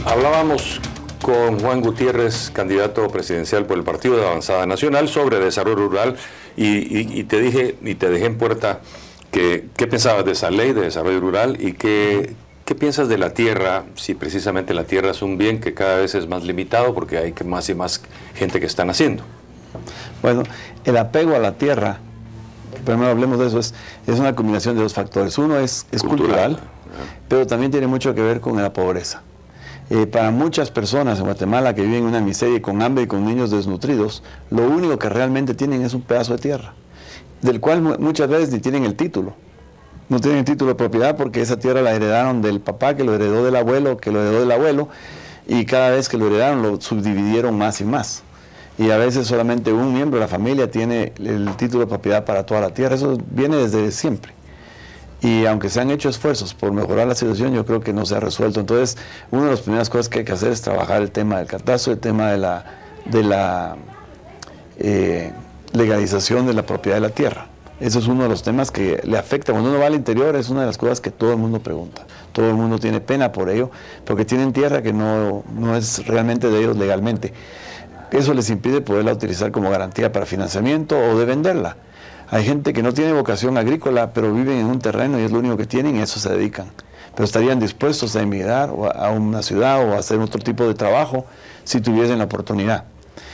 Hablábamos con Juan Gutiérrez, candidato presidencial por el Partido de Avanzada Nacional, sobre desarrollo rural y te dejé en puerta que qué pensabas de esa ley de desarrollo rural y qué piensas de la tierra, si precisamente la tierra es un bien que cada vez es más limitado porque hay más y más gente que está naciendo. Bueno, el apego a la tierra, primero hablemos de eso, es una combinación de dos factores. Uno es cultural, pero también tiene mucho que ver con la pobreza. Para muchas personas en Guatemala que viven en una miseria y con hambre y con niños desnutridos, lo único que realmente tienen es un pedazo de tierra, del cual muchas veces ni tienen el título. No tienen el título de propiedad porque esa tierra la heredaron del papá, que lo heredó del abuelo, que lo heredó del abuelo, y cada vez que lo heredaron lo subdividieron más y más. Y a veces solamente un miembro de la familia tiene el título de propiedad para toda la tierra. Eso viene desde siempre. Y aunque se han hecho esfuerzos por mejorar la situación, yo creo que no se ha resuelto. Entonces, una de las primeras cosas que hay que hacer es trabajar el tema del catastro, el tema de la legalización de la propiedad de la tierra. Eso es uno de los temas que le afecta. Cuando uno va al interior, es una de las cosas que todo el mundo pregunta. Todo el mundo tiene pena por ello, porque tienen tierra que no es realmente de ellos legalmente. Eso les impide poderla utilizar como garantía para financiamiento o de venderla. Hay gente que no tiene vocación agrícola, pero viven en un terreno y es lo único que tienen y a eso se dedican. Pero estarían dispuestos a emigrar a una ciudad o a hacer otro tipo de trabajo si tuviesen la oportunidad.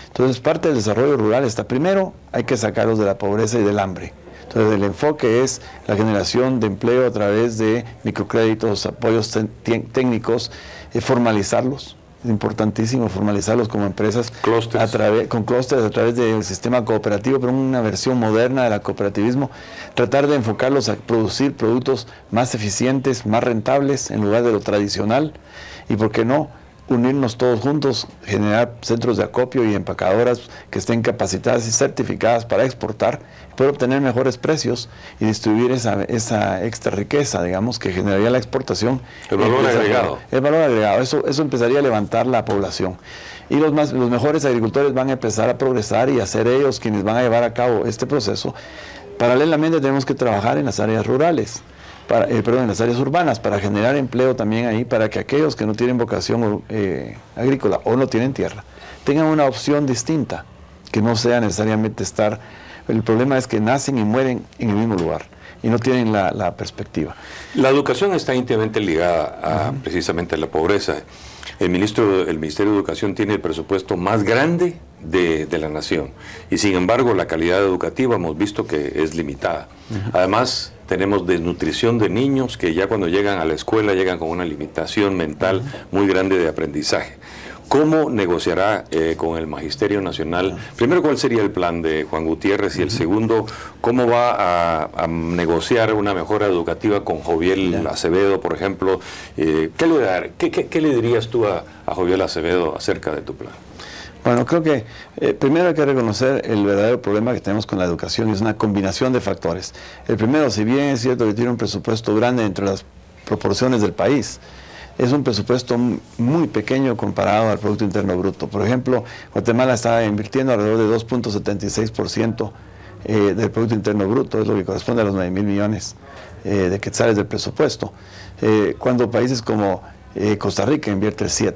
Entonces, parte del desarrollo rural está primero, hay que sacarlos de la pobreza y del hambre. Entonces, el enfoque es la generación de empleo a través de microcréditos, apoyos técnicos, formalizarlos. Es importantísimo formalizarlos como empresas con clústeres a través del sistema cooperativo, pero una versión moderna del cooperativismo, tratar de enfocarlos a producir productos más eficientes, más rentables en lugar de lo tradicional y, ¿por qué no?, unirnos todos juntos, generar centros de acopio y empacadoras que estén capacitadas y certificadas para exportar, poder obtener mejores precios y distribuir esa extra riqueza, digamos, que generaría la exportación. El valor agregado. El valor agregado, eso empezaría a levantar la población. Y los mejores agricultores van a empezar a progresar y a ser ellos quienes van a llevar a cabo este proceso. Paralelamente tenemos que trabajar en las áreas rurales. En las áreas urbanas, para generar empleo también ahí, para que aquellos que no tienen vocación agrícola o no tienen tierra, tengan una opción distinta, que no sea necesariamente estar... El problema es que nacen y mueren en el mismo lugar y no tienen la perspectiva. La educación está íntimamente ligada precisamente a la pobreza. El Ministerio de Educación tiene el presupuesto más grande de la nación y sin embargo la calidad educativa hemos visto que es limitada. Además tenemos desnutrición de niños que ya cuando llegan a la escuela llegan con una limitación mental muy grande de aprendizaje. ¿Cómo negociará con el Magisterio Nacional? Primero, ¿cuál sería el plan de Juan Gutiérrez? Y el segundo, ¿cómo va a negociar una mejora educativa con Joviel Acevedo, por ejemplo? ¿Qué le dirías tú a Joviel Acevedo acerca de tu plan? Bueno, creo que primero hay que reconocer el verdadero problema que tenemos con la educación y es una combinación de factores. El primero, si bien es cierto que tiene un presupuesto grande entre las proporciones del país, es un presupuesto muy pequeño comparado al Producto Interno Bruto. Por ejemplo, Guatemala está invirtiendo alrededor de 2.76% del Producto Interno Bruto, es lo que corresponde a los 9.000 millones de quetzales del presupuesto, cuando países como Costa Rica invierte el 7%.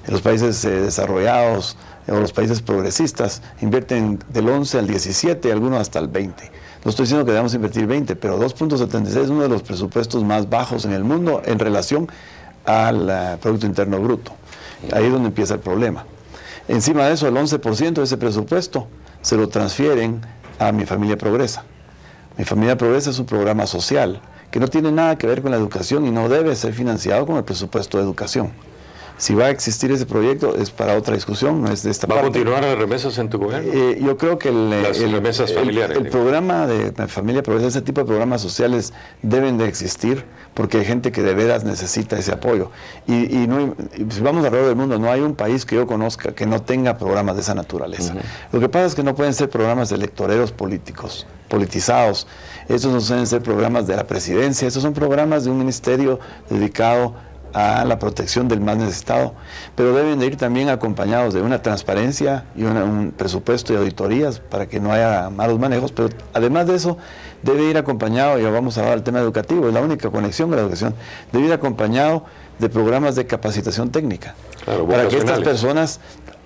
Los países desarrollados o los países progresistas invierten del 11 al 17 y algunos hasta el 20. No estoy diciendo que debamos invertir 20, pero 2.76 es uno de los presupuestos más bajos en el mundo en relación al Producto Interno Bruto. Ahí es donde empieza el problema. Encima de eso, el 11% de ese presupuesto se lo transfieren a Mi Familia Progresa. Mi Familia Progresa es un programa social que no tiene nada que ver con la educación y no debe ser financiado con el presupuesto de educación. Si va a existir ese proyecto es para otra discusión, no es de esta parte. ¿Va a continuar las remesas en tu gobierno? Yo creo que las remesas familiares. El programa de Familia Progresa, ese tipo de programas sociales deben de existir porque hay gente que de veras necesita ese apoyo. Y si vamos alrededor del mundo, no hay un país que yo conozca que no tenga programas de esa naturaleza. Lo que pasa es que no pueden ser programas de electoreros políticos, politizados. Estos no suelen ser programas de la presidencia, estos son programas de un ministerio dedicado a la protección del más necesitado, pero deben de ir también acompañados de una transparencia y un presupuesto y auditorías para que no haya malos manejos, pero además de eso debe ir acompañado, ya vamos a hablar del tema educativo, es la única conexión con la educación, debe ir acompañado de programas de capacitación técnica, claro, para que estas personas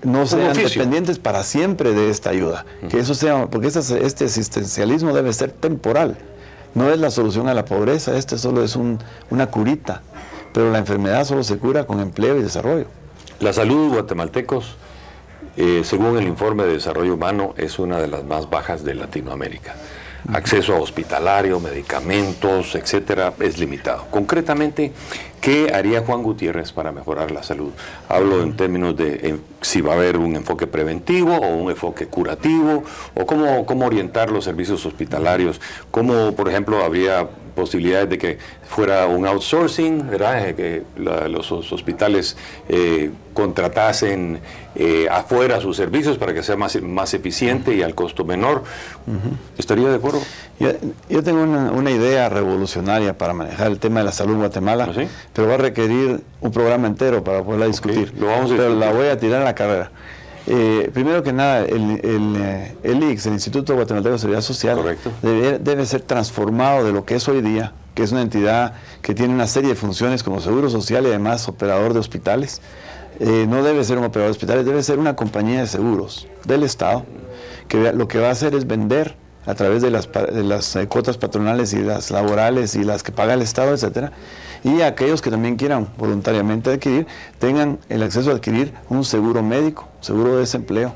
no sean dependientes para siempre de esta ayuda, que eso sea, porque este asistencialismo debe ser temporal, no es la solución a la pobreza, este solo es una curita, pero la enfermedad solo se cura con empleo y desarrollo. La salud de guatemaltecos, según el informe de desarrollo humano, es una de las más bajas de Latinoamérica. Acceso a hospitalario, medicamentos, etcétera, es limitado. Concretamente, ¿qué haría Juan Gutiérrez para mejorar la salud? Hablo en términos de si va a haber un enfoque preventivo o un enfoque curativo, o cómo orientar los servicios hospitalarios, cómo, por ejemplo, habría posibilidades de que fuera un outsourcing, ¿verdad? Que los hospitales contratasen afuera sus servicios para que sea más eficiente y al costo menor. ¿Estaría de acuerdo? Yo tengo una idea revolucionaria para manejar el tema de la salud en Guatemala, ¿sí? Pero va a requerir un programa entero para poderla discutir. Lo vamos a discutir. Pero la voy a tirar a la carrera. Primero que nada, el ICS, el Instituto Guatemalteco de Seguridad Social, debe ser transformado de lo que es hoy día, que es una entidad que tiene una serie de funciones como seguro social y además operador de hospitales. No debe ser un operador de hospitales, debe ser una compañía de seguros del Estado, que lo que va a hacer es vender a través de las cuotas patronales y las laborales y las que paga el Estado, etcétera, y aquellos que también quieran voluntariamente adquirir, tengan el acceso a adquirir un seguro médico, seguro de desempleo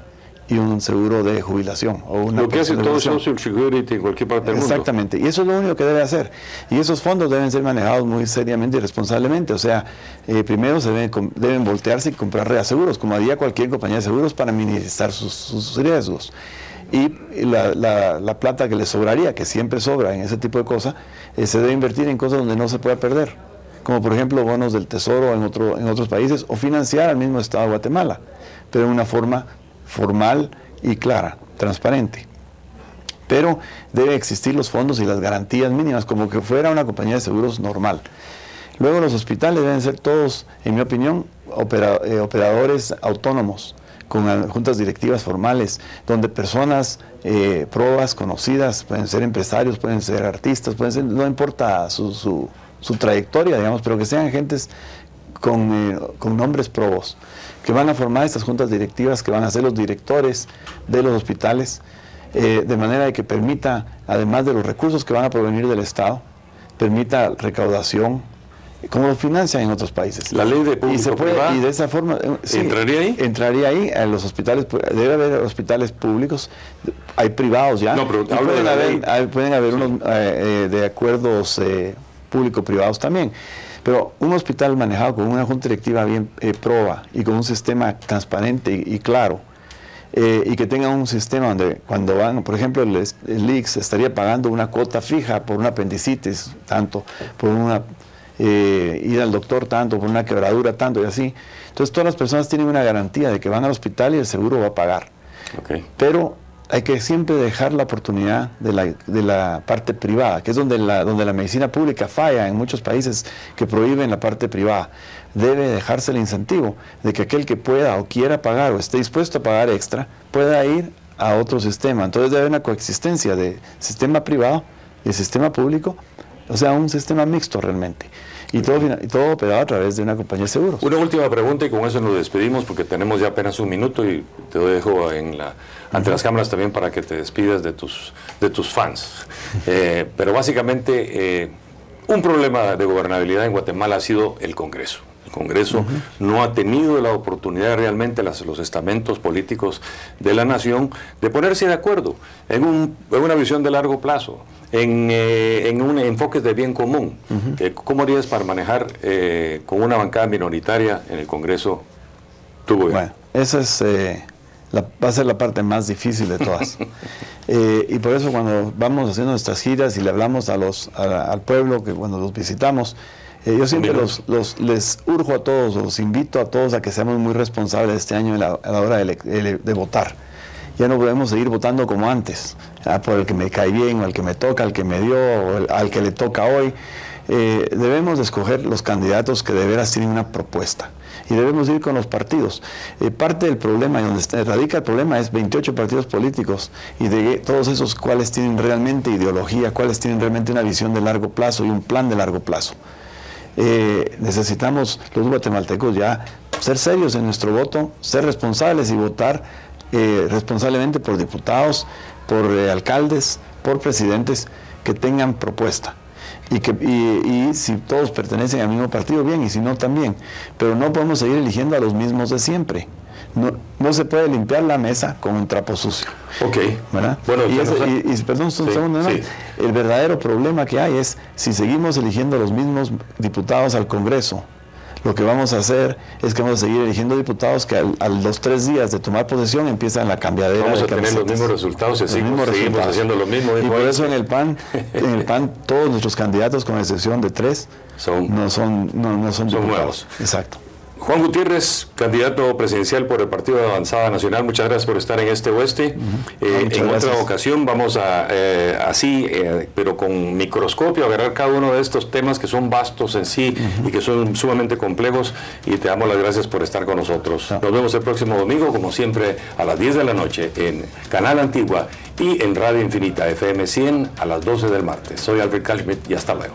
y un seguro de jubilación. O una lo que hace todo Social Security en cualquier parte del mundo. Exactamente, y eso es lo único que debe hacer. Y esos fondos deben ser manejados muy seriamente y responsablemente. O sea, primero deben voltearse y comprar reaseguros, como haría cualquier compañía de seguros para minimizar sus riesgos. Y la plata que les sobraría, que siempre sobra en ese tipo de cosas, se debe invertir en cosas donde no se pueda perder, como por ejemplo bonos del Tesoro en otros países, o financiar al mismo Estado de Guatemala, pero de una forma formal y clara, transparente. Pero debe existir los fondos y las garantías mínimas, como que fuera una compañía de seguros normal. Luego los hospitales deben ser todos, en mi opinión, operadores autónomos, con juntas directivas formales, donde personas probas, conocidas, pueden ser empresarios, pueden ser artistas, pueden ser, no importa su trayectoria, digamos, pero que sean gentes con nombres probos, que van a formar estas juntas directivas, que van a ser los directores de los hospitales, de manera de que permita, además de los recursos que van a provenir del Estado, permita recaudación, como lo financian en otros países. La ley de público-privado. Y de esa forma... Sí, ¿entraría ahí? Entraría ahí, a los hospitales, debe haber hospitales públicos, hay privados ya, no, pero pueden haber unos de acuerdos público-privados también. Pero un hospital manejado con una junta directiva bien proba y con un sistema transparente y claro, y que tenga un sistema donde cuando van, por ejemplo, el ICS estaría pagando una cuota fija por una apendicitis, tanto, por una... ir al doctor tanto, por una quebradura tanto y así. Entonces todas las personas tienen una garantía de que van al hospital y el seguro va a pagar. Pero hay que siempre dejar la oportunidad de la parte privada, que es donde la medicina pública falla en muchos países que prohíben la parte privada. Debe dejarse el incentivo de que aquel que pueda o quiera pagar o esté dispuesto a pagar extra, pueda ir a otro sistema. Entonces debe haber una coexistencia de sistema privado y sistema público, o sea, un sistema mixto realmente. Y todo operado a través de una compañía de seguros. Una última pregunta y con eso nos despedimos porque tenemos ya apenas un minuto y te dejo ante las cámaras también para que te despidas de tus fans. Pero básicamente un problema de gobernabilidad en Guatemala ha sido el Congreso. El Congreso no ha tenido la oportunidad realmente, los estamentos políticos de la nación, de ponerse de acuerdo en una visión de largo plazo, en un enfoque de bien común. ¿Cómo harías para manejar con una bancada minoritaria en el Congreso tu gobierno? Bueno, esa es, va a ser la parte más difícil de todas. Y por eso cuando vamos haciendo nuestras giras y le hablamos al pueblo, que cuando los visitamos, yo siempre les urjo a todos, los invito a todos a que seamos muy responsables este año a la hora de votar. Ya no podemos seguir votando como antes, por el que me cae bien, o el que me toca, al que me dio, o al que le toca hoy. debemos de escoger los candidatos que de veras tienen una propuesta. Y debemos ir con los partidos. Parte del problema, y donde radica el problema, es 28 partidos políticos, y de todos esos cuáles tienen realmente ideología, cuáles tienen realmente una visión de largo plazo y un plan de largo plazo. Necesitamos los guatemaltecos ya ser serios en nuestro voto, ser responsables y votar responsablemente por diputados, por alcaldes, por presidentes que tengan propuesta. Y si todos pertenecen al mismo partido, bien, y si no, también. Pero no podemos seguir eligiendo a los mismos de siempre. No se puede limpiar la mesa con un trapo sucio. Ok. ¿Verdad? Bueno, perdón, un segundo, sí. El verdadero problema que hay es, si seguimos eligiendo a los mismos diputados al Congreso, lo que vamos a hacer es que vamos a seguir eligiendo diputados que a los 3 días de tomar posesión empiezan la cambiadera. Vamos a tener los mismos resultados y seguimos haciendo lo mismo. Y por eso en el PAN todos nuestros candidatos, con excepción de 3, no son diputados. Nuevos. Exacto. Juan Gutiérrez, candidato presidencial por el Partido de Avanzada Nacional, muchas gracias por estar en este oeste. En otra ocasión vamos a, pero con microscopio, agarrar cada uno de estos temas que son vastos en sí y que son sumamente complejos, y te damos las gracias por estar con nosotros. Nos vemos el próximo domingo, como siempre, a las 10 de la noche en Canal Antigua y en Radio Infinita FM 100 a las 12 del martes. Soy Albert Kalschmidt y hasta luego.